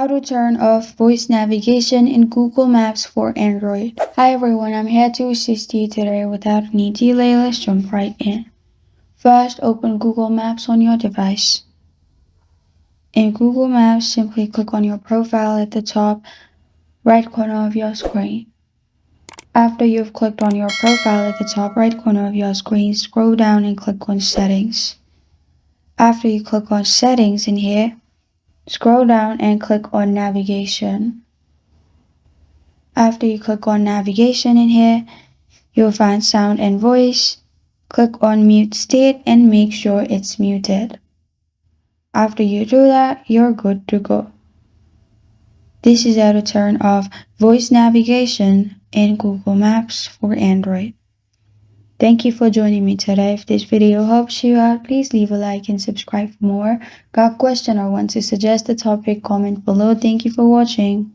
How to turn off voice navigation in Google Maps for Android. Hi everyone, I'm here to assist you today. Without any delay, let's jump right in. First, open Google Maps on your device. In Google Maps, simply click on your profile at the top right corner of your screen. After you've clicked on your profile at the top right corner of your screen, scroll down and click on Settings. After you click on Settings in here, scroll down and click on Navigation. After you click on Navigation in here, you'll find Sound and Voice. Click on Mute State and make sure it's muted. After you do that, you're good to go. This is how to turn off voice navigation in Google Maps for Android. Thank you for joining me today. If this video helps you out, please leave a like and subscribe for more. Got a question or want to suggest a topic, comment below. Thank you for watching.